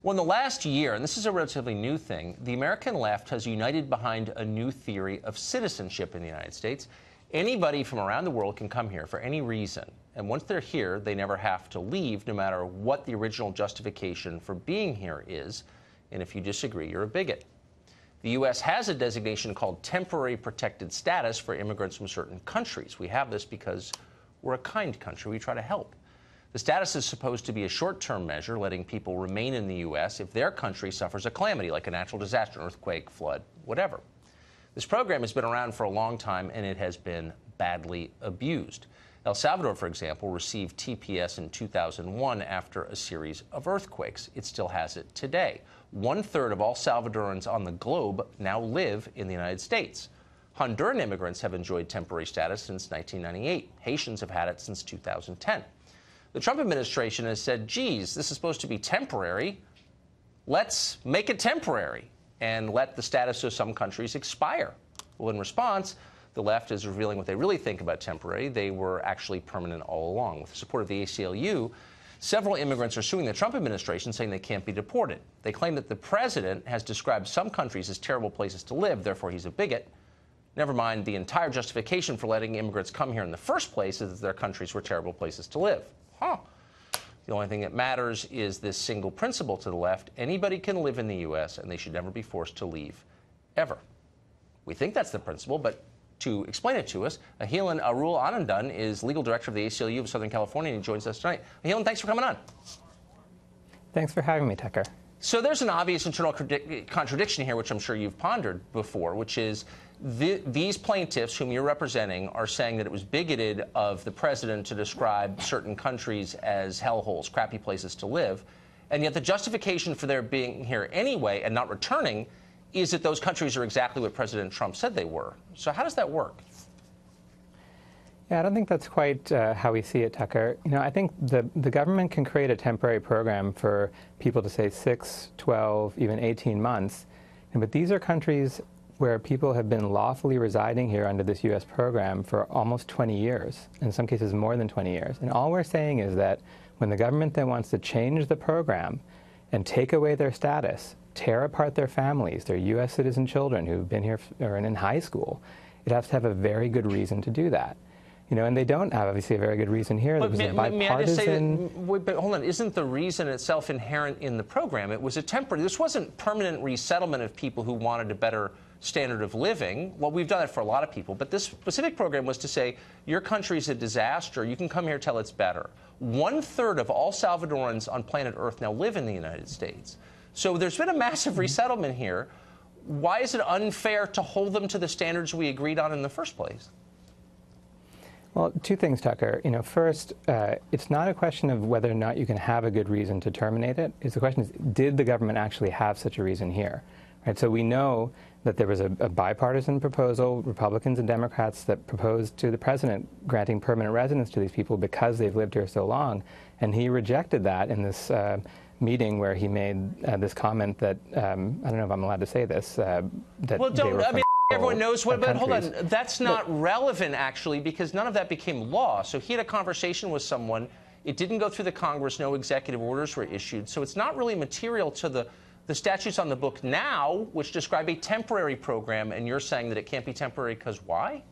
Well, in the last year, and this is a relatively new thing, the American left has united behind a new theory of citizenship in the United States. Anybody from around the world can come here for any reason. And once they're here, they never have to leave, no matter what the original justification for being here is. And if you disagree, you're a bigot. The U.S. has a designation called temporary protected status for immigrants from certain countries. We have this because we're a kind country. We try to help. The status is supposed to be a short-term measure, letting people remain in the U.S. if their country suffers a calamity, like a natural disaster, an earthquake, flood, whatever. This program has been around for a long time, and it has been badly abused. El Salvador, for example, received TPS in 2001 after a series of earthquakes. It still has it today. 1/3 of all Salvadorans on the globe now live in the United States. Honduran immigrants have enjoyed temporary status since 1998. Haitians have had it since 2010. The Trump administration has said, geez, this is supposed to be temporary. Let's make it temporary and let the status of some countries expire. Well, in response, the left is revealing what they really think about temporary. They were actually permanent all along. With the support of the ACLU, several immigrants are suing the Trump administration, saying they can't be deported. They claim that the president has described some countries as terrible places to live, therefore he's a bigot. Never mind, the entire justification for letting immigrants come here in the first place is that their countries were terrible places to live. The only thing that matters is this single principle to the left. Anybody can live in the U.S., and they should never be forced to leave, ever. We think that's the principle, but to explain it to us, Ahilan Arul Anandan is legal director of the ACLU of Southern California, and he joins us tonight. Ahilan, thanks for coming on. Thanks for having me, Tucker. So there's an obvious internal contradiction here, which I'm sure you've pondered before, which is these plaintiffs whom you're representing are saying that it was bigoted of the president to describe certain countries as hellholes, crappy places to live, and yet the justification for their being here anyway and not returning is that those countries are exactly what President Trump said they were. So how does that work? Yeah, I don't think that's quite how we see it, Tucker. You know, I think the government can create a temporary program for people to say 6, 12, even 18 months, but these are countries where people have been lawfully residing here under this U.S. program for almost 20 years, in some cases more than 20 years. And all we're saying is that when the government then wants to change the program and take away their status, tear apart their families, their U.S. citizen children who've been here or in high school, it has to have a very good reason to do that. You know, and they don't have, obviously, a very good reason here. But There was a bipartisan... may I just say that, but hold on, isn't the reason itself inherent in the program? It was a temporary, this wasn't permanent resettlement of people who wanted a better standard of living. Well, we've done it for a lot of people, but this specific program was to say, your country's a disaster, you can come here till it's better. 1/3 of all Salvadorans on planet Earth now live in the United States. So there's been a massive resettlement here. Why is it unfair to hold them to the standards we agreed on in the first place? Well, two things, Tucker. You know, first, it's not a question of whether or not you can have a good reason to terminate it. It's the question is, did the government actually have such a reason here? Right, so we know that there was a bipartisan proposal, Republicans and Democrats, that proposed to the president granting permanent residence to these people because they've lived here so long, and he rejected that in this meeting where he made this comment that, I don't know if I'm allowed to say this, that well, don't, I mean, everyone knows what, but hold on, that's not relevant, actually, because none of that became law. So he had a conversation with someone. It didn't go through the Congress. No executive orders were issued. So it's not really material to the statutes on the book now, which describe a temporary program, and you're saying that it can't be temporary because why?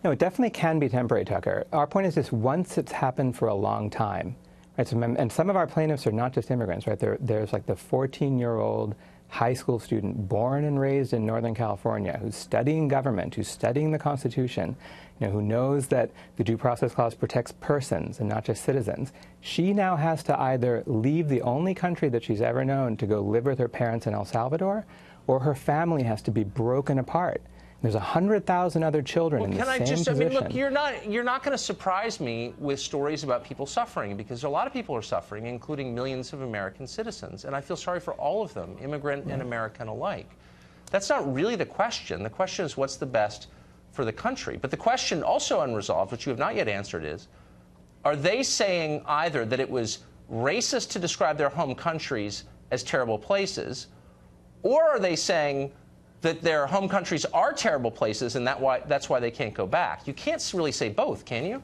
No, it definitely can be temporary, Tucker. Our point is this: once it's happened for a long time, right? So, and some of our plaintiffs are not just immigrants, right? There's like the 14-year-old high school student born and raised in Northern California who's studying government, who's studying the Constitution, you know, who knows that the Due Process Clause protects persons and not just citizens. She now has to either leave the only country that she's ever known to go live with her parents in El Salvador, or her family has to be broken apart. There's 100,000 other children in the same position. I mean, look, you're not going to surprise me with stories about people suffering, because a lot of people are suffering, including millions of American citizens, and I feel sorry for all of them, immigrant and American alike. That's not really the question. The question is, what's the best for the country? But the question also unresolved, which you have not yet answered, is, are they saying either that it was racist to describe their home countries as terrible places, or are they saying that their home countries are terrible places and that's why they can't go back? You can't really say both, can you?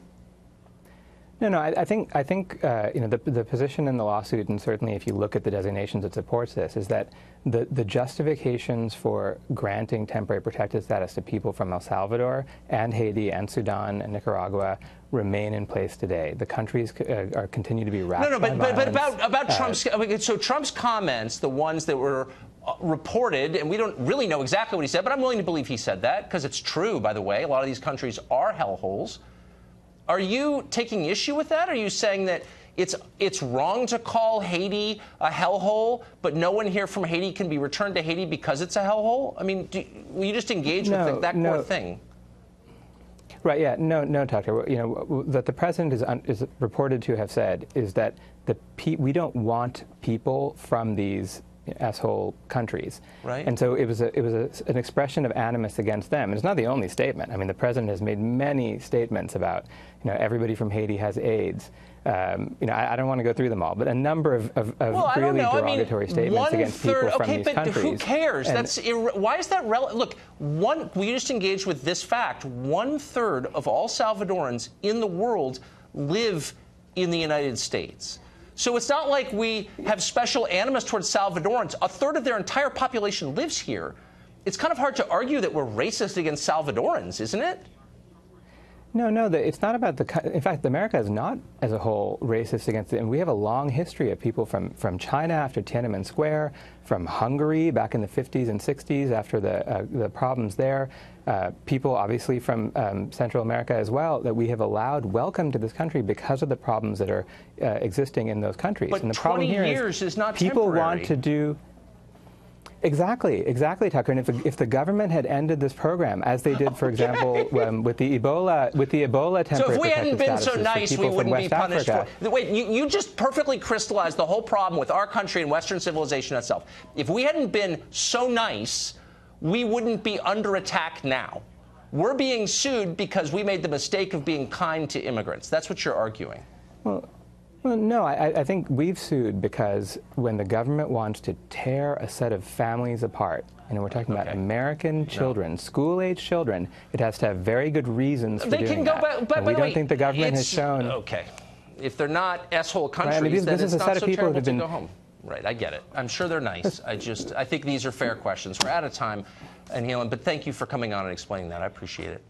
No, I think you know, the position in the lawsuit, and certainly if you look at the designations that supports this, is that the justifications for granting temporary protected status to people from El Salvador and Haiti and Sudan and Nicaragua remain in place today. The countries continue to be racked by violence. But about Trump's, so Trump's comments, the ones that were reported, and we don't really know exactly what he said, but I'm willing to believe he said that, because it's true, by the way. A lot of these countries are hellholes. Are you taking issue with that? Are you saying that it's wrong to call Haiti a hellhole, but no one here from Haiti can be returned to Haiti because it's a hellhole? I mean, will you just engage with that core thing? Right, yeah, no, Tucker. You know, that the president is reported to have said is that we don't want people from these asshole countries. Right. And so it was an expression of animus against them. And it's not the only statement. I mean, the president has made many statements about, you know, everybody from Haiti has AIDS. You know, I don't want to go through them all, but a number of really derogatory statements against people from these countries. Who cares? Why is that relevant? Look, we just engaged with this fact. 1/3 of all Salvadorans in the world live in the United States. So it's not like we have special animus towards Salvadorans. 1/3 of their entire population lives here. It's kind of hard to argue that we're racist against Salvadorans, isn't it? No, it's not about in fact, America is not, as a whole, racist against it. And we have a long history of people from China after Tiananmen Square, from Hungary back in the 50s and 60s after the problems there, people obviously from Central America as well, that we have allowed welcome to this country because of the problems that are existing in those countries. But and the 20 problem here years is not people temporary. Want to do. Exactly, Tucker. And if the government had ended this program, as they did, for example, with the Ebola temporary protected status. So if we hadn't been so nice, we wouldn't be punished for it. Wait, you just perfectly crystallized the whole problem with our country and Western civilization itself. If we hadn't been so nice, we wouldn't be under attack now. We're being sued because we made the mistake of being kind to immigrants. That's what you're arguing. Well, no, I think we've sued because when the government wants to tear a set of families apart, and we're talking about American children, school-age children, it has to have very good reasons for doing that. But we don't think the government has shown. Okay, if they're not asshole countries, right, I mean, then it's not so terrible to been go home. Right, I get it. I'm sure they're nice. I think these are fair questions. We're out of time, and Helen, but thank you for coming on and explaining that. I appreciate it.